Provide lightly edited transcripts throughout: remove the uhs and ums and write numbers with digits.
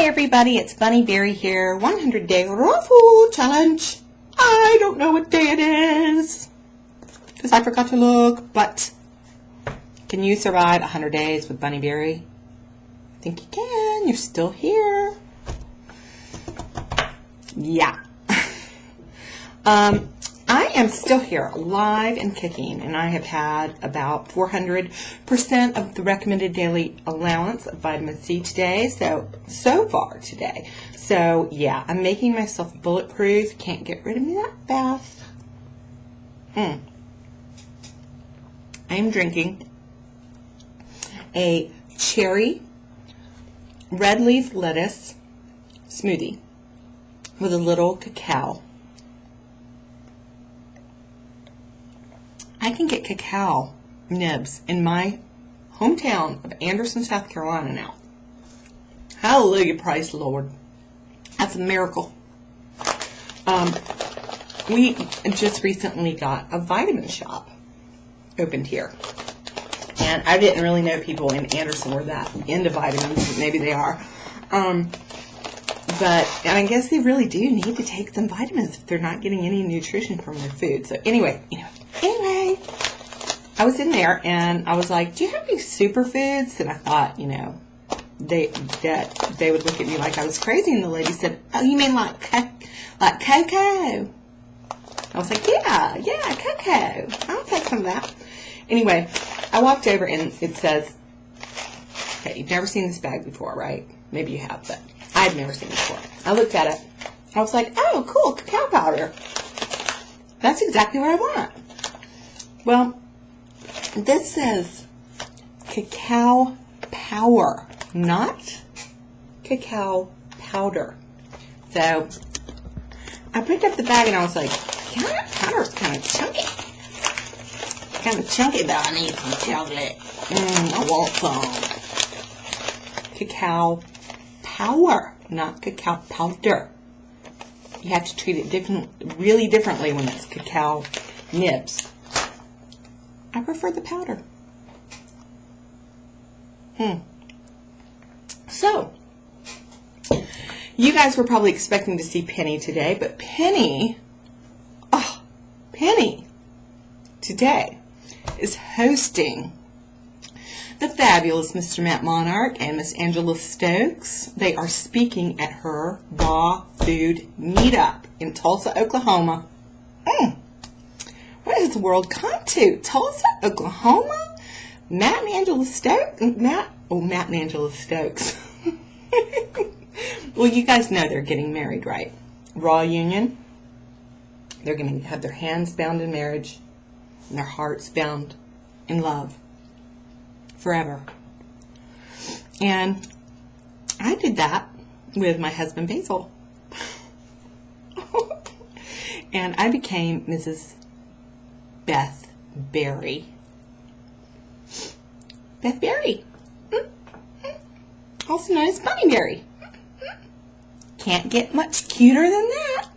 everybody, it's Bunny Berry here. 100-day raw food challenge. I don't know what day it is because I forgot to look, but can you survive 100 days with Bunny Berry? I think you can. You're still here. Yeah. I am still here, alive and kicking, and I have had about 400% of the recommended daily allowance of vitamin C today, so far today. So, yeah, I'm making myself bulletproof. Can't get rid of me that fast. I am drinking a cherry red leaf lettuce smoothie with a little cacao. I can get cacao nibs in my hometown of Anderson, South Carolina now. Hallelujah, praise the Lord. That's a miracle. We just recently got a vitamin shop opened here. And I didn't really know people in Anderson were that into vitamins. Maybe they are. But I guess they really do need to take some vitamins if they're not getting any nutrition from their food. So anyway, I was in there and I was like, do you have any superfoods? And I thought, they would look at me like I was crazy. And the lady said, oh, you mean like cocoa? I was like, yeah, cocoa. I'll take some of that. Anyway, I walked over and it says, okay, you've never seen this bag before, right? Maybe you have, but I'd never seen it before. I looked at it. I was like, oh, cool, cacao powder. That's exactly what I want. Well, this says cacao power, not cacao powder. So I picked up the bag and I was like, cacao powder is kind of chunky. Kind of chunky, but I need some chocolate. I want some. Cacao power, not cacao powder. You have to treat it really differently when it's cacao nibs. I prefer the powder. So, you guys were probably expecting to see Penny today, but Penny today is hosting the fabulous Mr. Matt Monarch and Miss Angela Stokes. They are speaking at her raw food meetup in Tulsa, Oklahoma. What has the world come to? Tulsa, Oklahoma? Matt and Angela Stokes? Matt and Angela Stokes. Well, you guys know they're getting married, right? Raw union. They're going to have their hands bound in marriage and their hearts bound in love forever. And I did that with my husband Basil. And I became Mrs. Beth Berry. Beth Berry. Also known as Bunny Berry. Can't get much cuter than that.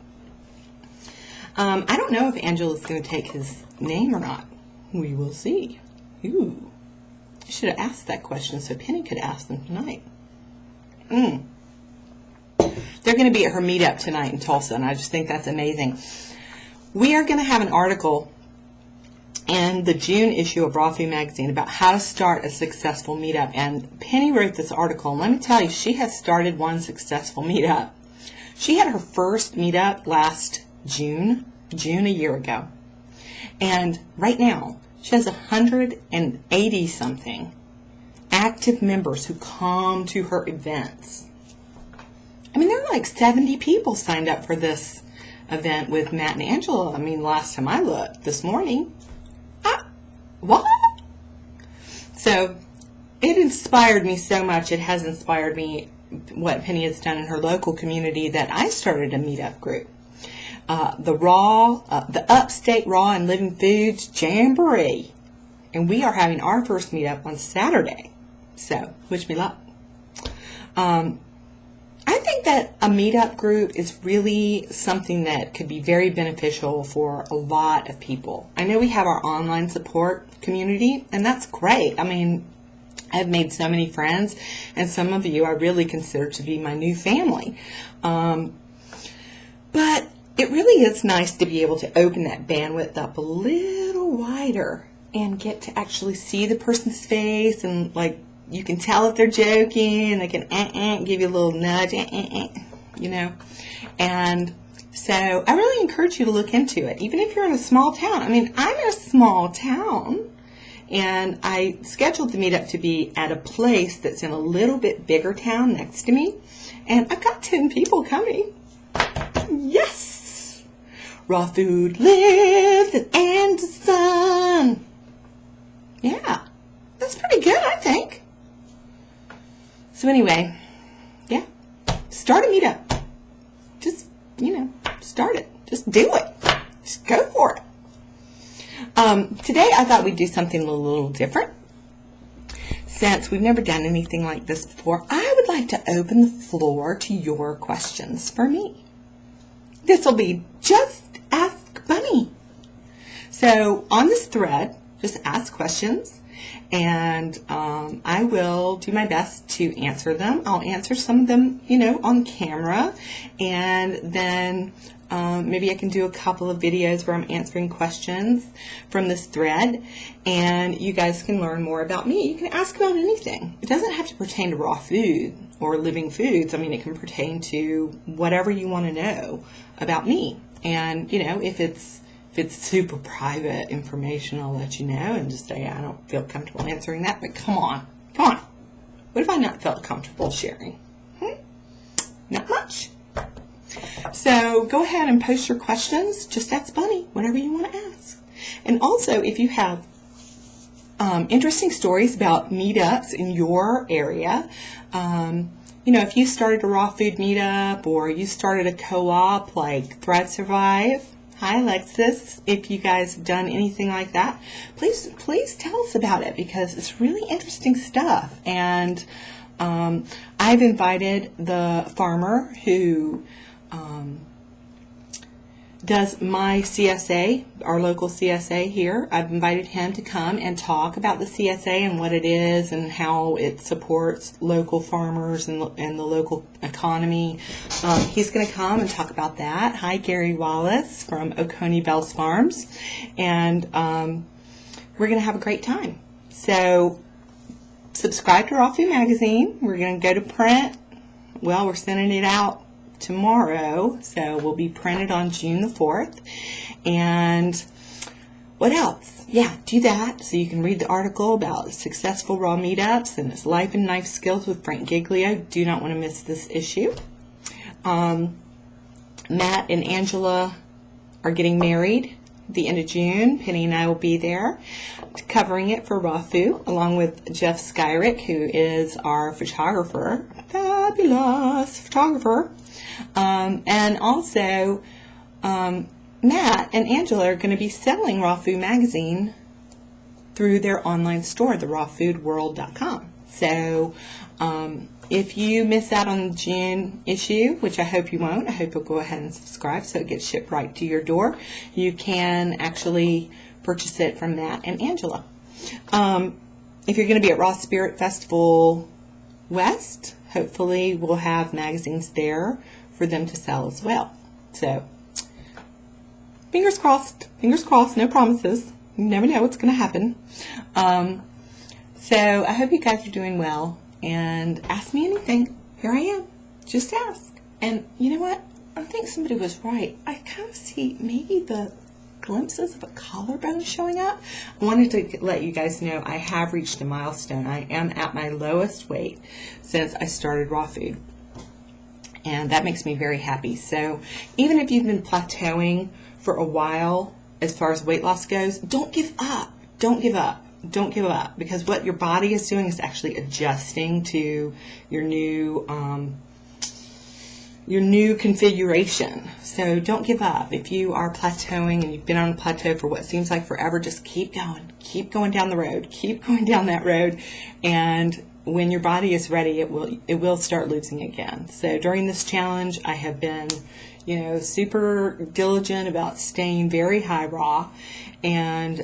I don't know if Angela's going to take his name or not. We will see. Ooh. I should have asked that question so Penny could ask them tonight. They're going to be at her meetup tonight in Tulsa, and I just think that's amazing. We are going to have an article in the June issue of Raw Food Magazine about how to start a successful meetup. And Penny wrote this article, and let me tell you, she has started one successful meetup. She had her first meetup last June a year ago. And right now, she has 180-something active members who come to her events. I mean, there are like 70 people signed up for this event with Matt and Angela. I mean, last time I looked, this morning. What? So, it inspired me so much. It has inspired me what Penny has done in her local community that I started a meetup group. The Upstate Raw and Living Foods Jamboree. And we are having our first meetup on Saturday. So, wish me luck. I think that a meetup group is really something that could be very beneficial for a lot of people. I know we have our online support community, and that's great. I mean, I've made so many friends, and some of you I really consider to be my new family. But it really is nice to be able to open that bandwidth up a little wider and get to actually see the person's face, and like you can tell if they're joking. They can give you a little nudge, you know. And so I really encourage you to look into it, even if you're in a small town. I mean, I'm in a small town. And I scheduled the meetup to be at a place that's in a little bit bigger town next to me. And I've got 10 people coming. Yes! Raw food lives at Anderson. Yeah, that's pretty good, I think. So anyway, yeah, start a meetup. Just, start it. Just do it. Just go for it. Today I thought we'd do something a little different. Since we've never done anything like this before, I would like to open the floor to your questions for me. This will be Just Ask Bunny. So on this thread, just ask questions, and I will do my best to answer them. I'll answer some of them, on camera, and then maybe I can do a couple of videos where I'm answering questions from this thread, and you guys can learn more about me. You can ask about anything. It doesn't have to pertain to raw food or living foods. I mean, it can pertain to whatever you want to know about me. And, if it's super private information, I'll let you know and just say, I don't feel comfortable answering that, but come on. What have I not felt comfortable sharing? Not much. So go ahead and post your questions. Just ask Bunny whatever you want to ask. And also, if you have interesting stories about meetups in your area, if you started a raw food meetup or you started a co-op like Thrive Survive. Hi, Alexis. If you guys have done anything like that, please tell us about it, because it's really interesting stuff. And I've invited the farmer who does my CSA, our local CSA here. I've invited him to come and talk about the CSA and what it is and how it supports local farmers and the local economy. He's going to come and talk about that. Hi, Gary Wallace from Oconee Bells Farms. And we're going to have a great time. So subscribe to Raw Food Magazine. We're going to go to print. Well, we're sending it out tomorrow, so we'll be printed on June the 4th. And what else? Yeah, do that so you can read the article about successful raw meetups and his life and knife skills with Frank Giglio. Do not want to miss this issue. Matt and Angela are getting married at the end of June. Penny and I will be there covering it for Raw Food, along with Jeff Skyrick, who is our photographer. Fabulous photographer. And also, Matt and Angela are going to be selling Raw Food Magazine through their online store, therawfoodworld.com. So, if you miss out on the June issue, which I hope you won't, I hope you'll go ahead and subscribe so it gets shipped right to your door. You can actually purchase it from Matt and Angela. If you're going to be at Raw Spirit Festival West, hopefully we'll have magazines there for them to sell as well. So, fingers crossed, no promises. You never know what's going to happen. So, I hope you guys are doing well, and ask me anything. Here I am. Just ask. And you know what? I think somebody was right. I kind of see maybe the glimpses of a collarbone showing up. I wanted to let you guys know I have reached a milestone. I am at my lowest weight since I started raw food. And that makes me very happy. So even if you've been plateauing for a while as far as weight loss goes, don't give up. Don't give up. Don't give up. Because what your body is doing is actually adjusting to your new configuration. So don't give up. If you are plateauing and you've been on a plateau for what seems like forever, just keep going. Keep going down the road. Keep going down that road. And when your body is ready, it will start losing again. So during this challenge, I have been, super diligent about staying very high raw, and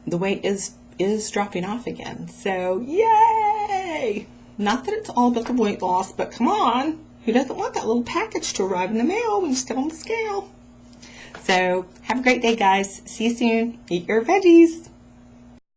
the weight is dropping off again. So yay! Yay! Not that it's all about the weight loss, but come on. Who doesn't want that little package to arrive in the mail when you step on the scale? So, have a great day, guys. See you soon. Eat your veggies.